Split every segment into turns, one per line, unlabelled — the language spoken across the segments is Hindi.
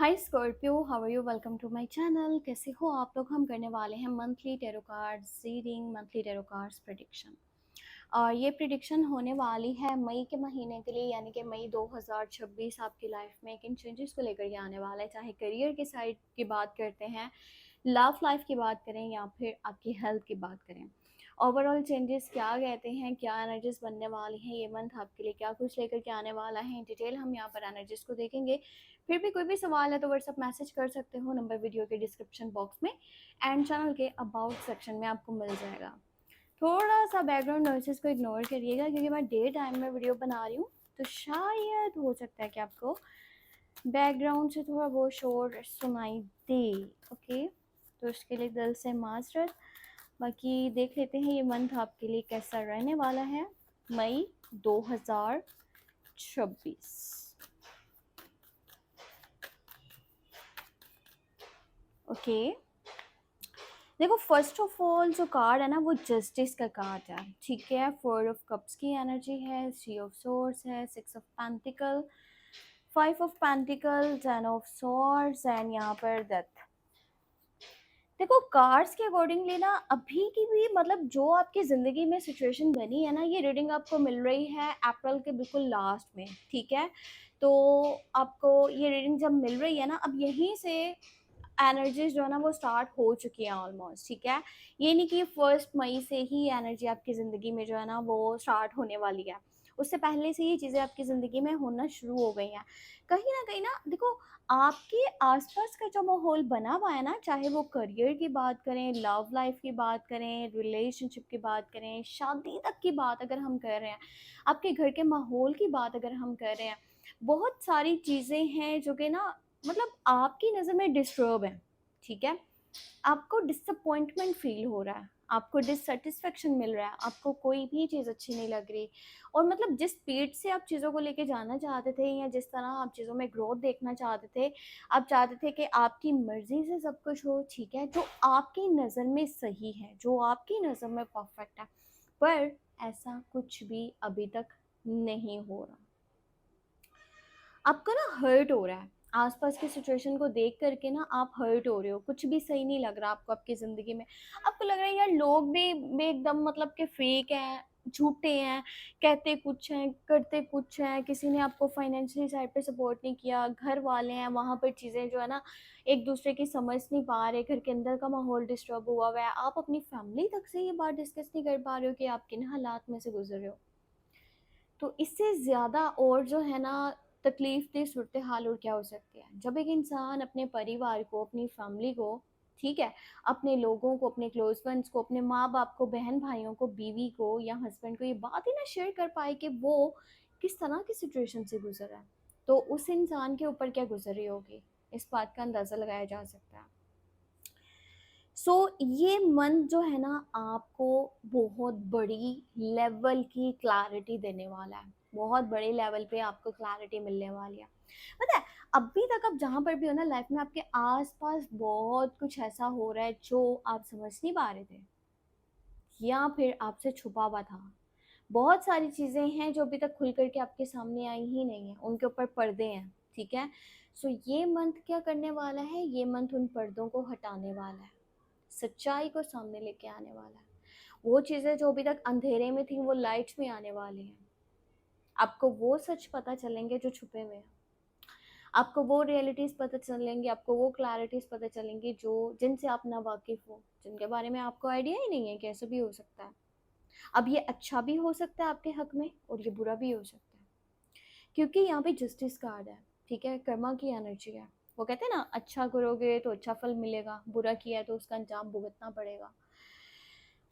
Hi Scorpio, how are you? Welcome to my channel. कैसे हो आप लोग? हम करने वाले हैं monthly tarot cards reading, monthly tarot cards prediction. और ये प्रिडिक्शन होने वाली है मई के महीने के लिए, यानी कि मई 2026 आपकी लाइफ में किन चेंजेस को लेकर के आने वाला है। चाहे करियर की साइड की बात करते हैं, लव लाइफ की बात करें या फिर आपकी हेल्थ की बात करें, ओवरऑल चेंजेस क्या कहते हैं, क्या एनर्जीज बनने वाली हैं ये मंथ आपके लिए, क्या कुछ लेकर के आने वाला है, इन डिटेल हम यहाँ पर एनर्जीज को देखेंगे। फिर भी कोई भी सवाल है तो व्हाट्सअप मैसेज कर सकते हो, नंबर वीडियो के डिस्क्रिप्शन बॉक्स में एंड चैनल के अबाउट सेक्शन में आपको मिल जाएगा। थोड़ा सा बैकग्राउंड नॉइसेस को इग्नोर करिएगा क्योंकि मैं डे टाइम में वीडियो बना रही हूँ, तो शायद हो सकता है कि आपको बैकग्राउंड से थोड़ा बहुत शोर सुनाई दे। ओके, तो उसके लिए दिल से माजरत। बाकी देख लेते हैं ये मंथ आपके लिए कैसा रहने वाला है, मई 2026। ओके, देखो फर्स्ट ऑफ ऑल जो कार्ड है ना वो जस्टिस का कार्ड है, ठीक है। 4 ऑफ कप्स की एनर्जी है, 3 ऑफ सोर्ड्स है, 6 of pentacle, 5 of pentacle, 10 of swords and यहाँ पर डेथ। देखो कार्ड्स के अकॉर्डिंगली ना अभी की भी मतलब जो आपकी ज़िंदगी में सिचुएशन बनी है ना, ये रीडिंग आपको मिल रही है अप्रैल के बिल्कुल लास्ट में, ठीक है। तो आपको ये रीडिंग जब मिल रही है ना, अब यहीं से एनर्जीज जो है ना वो स्टार्ट हो चुकी है ऑलमोस्ट, ठीक है। ये नहीं कि 1 मई से ही एनर्जी आपकी ज़िंदगी में जो है ना वो स्टार्ट होने वाली है, उससे पहले से ये चीज़ें आपकी ज़िंदगी में होना शुरू हो गई हैं। कहीं ना देखो आपके आसपास का जो माहौल बना हुआ है ना, चाहे वो करियर की बात करें, लव लाइफ की बात करें, रिलेशनशिप की बात करें, शादी तक की बात अगर हम कर रहे हैं, आपके घर के माहौल की बात अगर हम कर रहे हैं, बहुत सारी चीज़ें हैं जो कि ना मतलब आपकी नज़र में डिस्टर्ब है, ठीक है। आपको डिसअपॉइंटमेंट फील हो रहा है, आपको डिससेटिस्फेक्शन मिल रहा है, आपको कोई भी चीज़ अच्छी नहीं लग रही। और मतलब जिस स्पीड से आप चीज़ों को लेके जाना चाहते थे या जिस तरह आप चीज़ों में ग्रोथ देखना चाहते थे, आप चाहते थे कि आपकी मर्ज़ी से सब कुछ हो, ठीक है, जो आपकी नज़र में सही है, जो आपकी नज़र में परफेक्ट है, पर ऐसा कुछ भी अभी तक नहीं हो रहा। आपका ना हर्ट हो रहा है, आसपास की सिचुएशन को देख करके ना आप हर्ट हो रहे हो, कुछ भी सही नहीं लग रहा आपको आपकी ज़िंदगी में। आपको लग रहा है यार लोग भी एकदम मतलब कि फेक हैं, झूठे हैं, कहते कुछ हैं करते कुछ हैं, किसी ने आपको फाइनेंशियली साइड पे सपोर्ट नहीं किया, घर वाले हैं वहाँ पर चीज़ें जो है ना एक दूसरे की समझ नहीं पा रहे, घर के अंदर का माहौल डिस्टर्ब हुआ हुआ है, आप अपनी फैमिली तक से ये बात डिस्कस नहीं कर पा रहे हो कि आप किन हालात में से गुजर रहे हो। तो इससे ज़्यादा और जो है ना तकलीफ दह सूरत हाल और क्या हो सकती है, जब एक इंसान अपने परिवार को, अपनी फैमिली को, ठीक है, अपने लोगों को, अपने क्लोज फ्रेंड्स को, अपने माँ बाप को, बहन भाइयों को, बीवी को या हस्बैंड को ये बात ही ना शेयर कर पाए कि वो किस तरह की सिचुएशन से गुजर रहा है, तो उस इंसान के ऊपर क्या गुजर रही होगी, इस बात का अंदाज़ा लगाया जा सकता है। सो ये मंथ जो है ना आपको बहुत बड़ी लेवल की क्लैरिटी देने वाला है, बहुत बड़े लेवल पे आपको क्लैरिटी मिलने वाली है। पता है अभी तक आप जहाँ पर भी हो ना लाइफ में, आपके आसपास बहुत कुछ ऐसा हो रहा है जो आप समझ नहीं पा रहे थे या फिर आपसे छुपा हुआ था। बहुत सारी चीज़ें हैं जो अभी तक खुल करके आपके सामने आई ही नहीं है, उनके ऊपर पर्दे हैं, ठीक है। सो ये मंथ क्या करने वाला है, ये मंथ उन पर्दों को हटाने वाला है, सच्चाई को सामने लेके आने वाला है। वो चीज़ें जो अभी तक अंधेरे में थी वो लाइट में आने वाली हैं। आपको वो सच पता चलेंगे जो छुपे हुए हैं, आपको वो रियलिटीज़ पता चलेंगी, आपको वो क्लैरिटीज़ पता चलेंगी जो जिनसे आप ना वाकिफ़ हो, जिनके बारे में आपको आइडिया ही नहीं है कि ऐसा भी हो सकता है। अब ये अच्छा भी हो सकता है आपके हक में और ये बुरा भी हो सकता है, क्योंकि यहाँ पे जस्टिस कार्ड है, ठीक है, कर्मा की एनर्जी है। वो कहते हैं ना अच्छा करोगे तो अच्छा फल मिलेगा, बुरा किया है तो उसका अंजाम भुगतना पड़ेगा।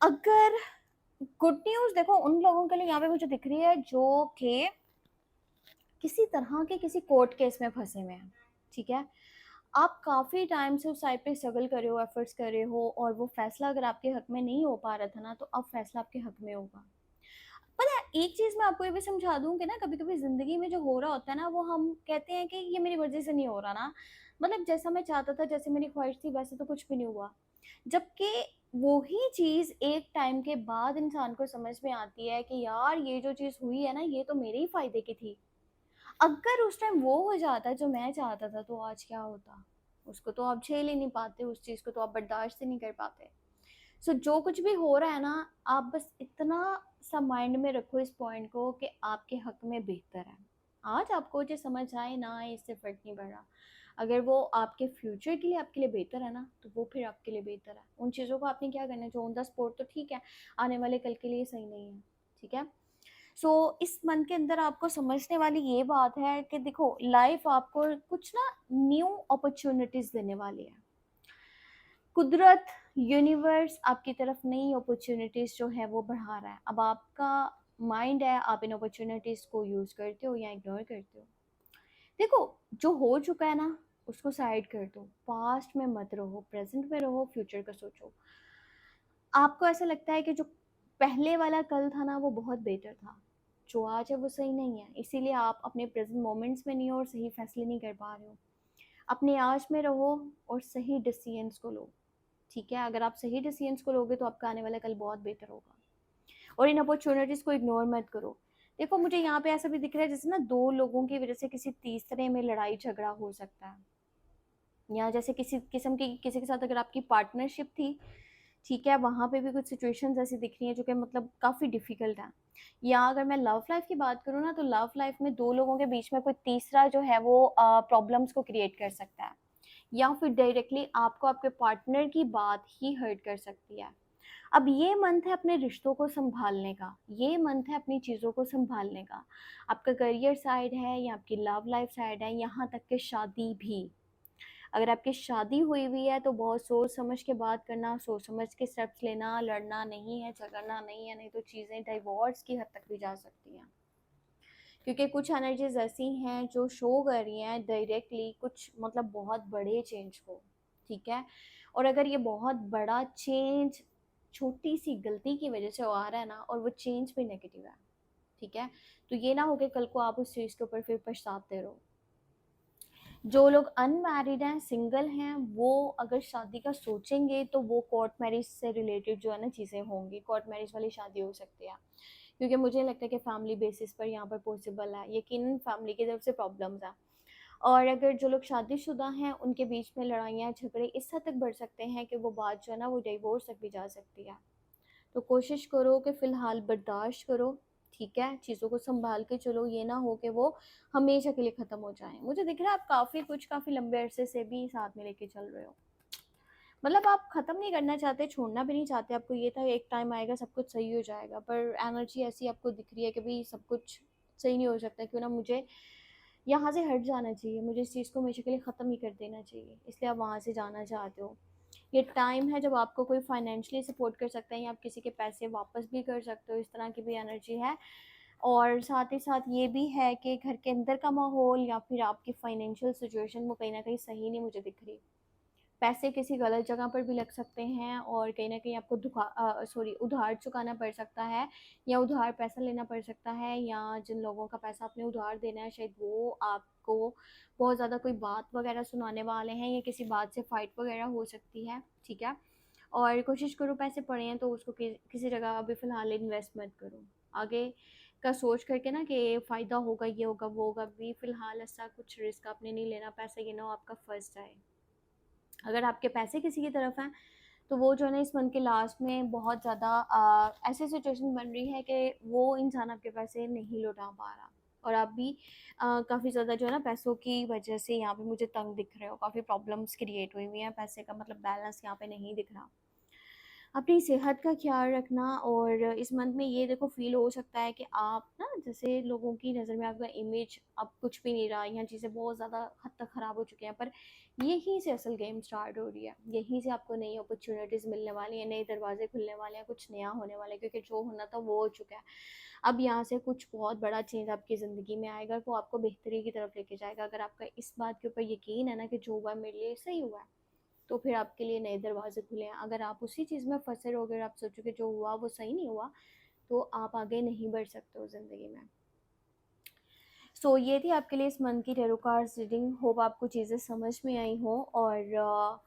अगर गुड न्यूज़ देखो उन लोगों के लिए यहाँ पे मुझे दिख रही है जो कि किसी तरह के किसी कोर्ट केस में फंसे हुए हैं, ठीक है। आप काफ़ी टाइम से उस साइड पे स्ट्रगल कर रहे हो, एफर्ट्स कर रहे हो, और वो फैसला अगर आपके हक में नहीं हो पा रहा था ना, तो अब फैसला आपके हक में होगा। पता है एक चीज़ मैं आपको ये भी समझा दूँ कि ना कभी कभी ज़िंदगी में जो हो रहा होता है ना वो हम कहते हैं कि ये मेरी मर्जी से नहीं हो रहा ना, मतलब जैसा मैं चाहता था, जैसे मेरी ख्वाहिश थी वैसे तो कुछ भी नहीं हुआ। जबकि वो ही चीज़ एक टाइम के बाद इंसान को समझ में आती है कि यार ये जो चीज़ हुई है ना ये तो मेरे ही फायदे की थी। अगर उस टाइम वो हो जाता जो मैं चाहता था तो आज क्या होता? उसको तो आप झेल ही नहीं पाते, उस चीज़ को तो आप बर्दाश्त ही नहीं कर पाते। सो जो कुछ भी हो रहा है ना, आप बस इतना सा माइंड में रखो इस पॉइंट को कि आपके हक में बेहतर है। आज आपको जो समझ आए ना आए इससे फ़र्क नहीं पड़ रहा। अगर वो आपके फ्यूचर के लिए आपके लिए बेहतर है ना, तो वो फिर आपके लिए बेहतर है। उन चीज़ों को आपने क्या करना है, जो ऑन द स्पॉट तो ठीक है, आने वाले कल के लिए सही नहीं है, ठीक है? सो इस मन के अंदर आपको समझने वाली ये बात है कि देखो, लाइफ आपको कुछ ना न्यू अपॉर्चुनिटीज़ देने वाली है। कुदरत, यूनिवर्स आपकी तरफ नई अपॉर्चुनिटीज़ जो है वो बढ़ा रहा है। अब आपका माइंड है, आप इन अपॉर्चुनिटीज़ को यूज़ करते हो या इग्नोर करते हो। देखो, जो हो चुका है ना, उसको साइड कर दो। पास्ट में मत रहो, प्रेजेंट में रहो, फ्यूचर का सोचो। आपको ऐसा लगता है कि जो पहले वाला कल था ना वो बहुत बेटर था, जो आज है वो सही नहीं है, इसीलिए आप अपने प्रेजेंट मोमेंट्स में नहीं हो और सही फैसले नहीं कर पा रहे हो। अपने आज में रहो और सही डिसीजंस को लो, ठीक है? अगर आप सही डिसीजंस को लोगे तो आपका आने वाला कल बहुत बेहतर होगा। और इन अपॉर्चुनिटीज़ को इग्नोर मत करो। देखो, मुझे यहाँ पे ऐसा भी दिख रहा है जैसे ना दो लोगों की वजह से किसी तीसरे में लड़ाई झगड़ा हो सकता है, या जैसे किसी किस्म की किसी के साथ अगर आपकी पार्टनरशिप थी, ठीक है, वहाँ पे भी कुछ सिचुएशंस ऐसी दिख रही हैं जो कि मतलब काफ़ी डिफ़िकल्ट हैं। या अगर मैं लव लाइफ़ की बात करूँ ना, तो लव लाइफ़ में 2 लोगों के बीच में कोई तीसरा जो है वो प्रॉब्लम्स को क्रिएट कर सकता है, या फिर डायरेक्टली आपको आपके पार्टनर की बात ही हर्ट कर सकती है। अब ये मंथ है अपने रिश्तों को सँभालने का, ये मंथ है अपनी चीज़ों को सँभालने का। आपका करियर साइड है या आपकी लव लाइफ़ साइड है, यहाँ तक कि शादी भी। अगर आपकी शादी हुई हुई है तो बहुत सोच समझ के बात करना, सोच समझ के स्टेप्स लेना, लड़ना नहीं है, झगड़ना नहीं है, नहीं तो चीज़ें डिवोर्स की हद तक भी जा सकती हैं। क्योंकि कुछ एनर्जीज ऐसी हैं जो शो कर रही हैं डायरेक्टली कुछ मतलब बहुत बड़े चेंज को, ठीक है? और अगर ये बहुत बड़ा चेंज छोटी सी गलती की वजह से आ रहा है ना, और वो चेंज भी नेगेटिव है, ठीक है? तो ये ना हो कि कल को आप उस चीज़ के ऊपर फिर पछताते रहो। जो लोग अनमैरिड हैं, सिंगल हैं, वो अगर शादी का सोचेंगे तो वो कोर्ट मैरिज से रिलेटेड जो है ना चीज़ें होंगी, कोर्ट मैरिज वाली शादी हो सकती है। क्योंकि मुझे लगता है कि फैमिली बेसिस पर यहाँ पर पॉसिबल है, यकीनन फैमिली की तरफ से प्रॉब्लम्स हैं। और अगर जो लोग शादीशुदा हैं उनके बीच में लड़ाइयाँ झगड़े इस हद तक बढ़ सकते हैं कि वो बात जो है ना वो डिवोर्स तक भी जा सकती है। तो कोशिश करो कि फ़िलहाल बर्दाश्त करो, ठीक है? चीज़ों को सँभाल के चलो, ये ना हो कि वो हमेशा के लिए ख़त्म हो जाएँ। मुझे दिख रहा है आप काफ़ी लंबे अरसे से भी साथ में लेके चल रहे हो। मतलब आप ख़त्म नहीं करना चाहते, छोड़ना भी नहीं चाहते, आपको ये था एक टाइम आएगा सब कुछ सही हो जाएगा, पर एनर्जी ऐसी आपको दिख रही है कि भई सब कुछ सही नहीं हो सकता, क्यों ना मुझे यहाँ से हट जाना चाहिए, मुझे इस चीज़ को हमेशा के लिए ख़त्म ही कर देना चाहिए, इसलिए आप वहाँ से जाना चाहते हो। ये टाइम है जब आपको कोई फाइनेंशियली सपोर्ट कर सकता है या आप किसी के पैसे वापस भी कर सकते हो, इस तरह की भी एनर्जी है। और साथ ही साथ ये भी है कि घर के अंदर का माहौल या फिर आपकी फाइनेंशियल सिचुएशन वो कहीं न कहीं सही नहीं मुझे दिख रही। पैसे किसी गलत जगह पर भी लग सकते हैं और कहीं न कहीं आपको उधार चुकाना पड़ सकता है, या उधार पैसा लेना पड़ सकता है, या जिन लोगों का पैसा आपने उधार देना है शायद वो आपको बहुत ज़्यादा कोई बात वग़ैरह सुनाने वाले हैं, या किसी बात से फ़ाइट वग़ैरह हो सकती है, ठीक है? और कोशिश करो पैसे पड़े हैं तो उसको किसी जगह अभी फ़िलहाल इन्वेस्ट मत करो। आगे का सोच करके ना कि फ़ायदा होगा, ये होगा, वो होगा, अभी फ़िलहाल ऐसा कुछ रिस्क आपने नहीं लेना, पैसा ये ना हो आपका फँस जाए। अगर आपके पैसे किसी की तरफ हैं तो वो जो है ना इस मंथ के लास्ट में बहुत ज़्यादा ऐसी सिचुएशन बन रही है कि वो इंसान आपके पैसे नहीं लौटा पा रहा, और आप भी काफ़ी ज़्यादा जो है ना पैसों की वजह से यहाँ पे मुझे तंग दिख रहे हो, काफ़ी प्रॉब्लम्स क्रिएट हुई हुई हैं, पैसे का मतलब बैलेंस यहाँ पे नहीं दिख रहा। अपनी सेहत का ख्याल रखना, और इस मंथ में ये देखो फ़ील हो सकता है कि आप ना जैसे लोगों की नज़र में आपका इमेज अब कुछ भी नहीं रहा, यहाँ चीज़ें बहुत ज़्यादा हद तक ख़राब हो चुकी हैं, पर यहीं से असल गेम स्टार्ट हो रही है, यहीं से आपको नई अपॉर्चुनिटीज़ मिलने वाली हैं, नए दरवाजे खुलने वाले हैं, कुछ नया होने वाला है, क्योंकि जो होना था वो हो चुका है। अब यहाँ से कुछ बहुत बड़ा चेंज आपकी ज़िंदगी में आएगा, वो आपको बेहतरी की तरफ लेके जाएगा। अगर आपका इस बात के ऊपर यकीन है ना कि जो हुआ मेरे लिए सही हुआ है, तो फिर आपके लिए नए दरवाजे खुले हैं। अगर आप उसी चीज़ में फँसे रहोगे और आप सोचोगे जो हुआ वो सही नहीं हुआ, तो आप आगे नहीं बढ़ सकते हो ज़िंदगी में। सो ये थी आपके लिए इस मंथ की टैरो कार्ड्स रीडिंग। होप आपको चीज़ें समझ में आई हों, और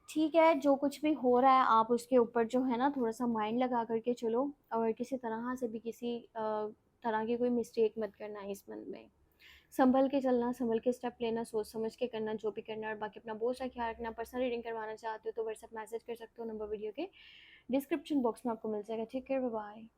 ठीक है, जो कुछ भी हो रहा है आप उसके ऊपर जो है ना थोड़ा-सा माइंड लगा कर के चलो, और किसी तरह से भी किसी तरह की कोई मिस्टेक मत करना इस मंथ में। संभल के चलना, संभल के स्टेप लेना, सोच समझ के करना जो भी करना है, और बाकी अपना बहुत सा ख्याल रखना। पर्सनल रीडिंग करवाना चाहते हो तो व्हाट्सएप मैसेज कर सकते हो, नंबर वीडियो के डिस्क्रिप्शन बॉक्स में आपको मिल जाएगा। ठीक है, बाय बाय।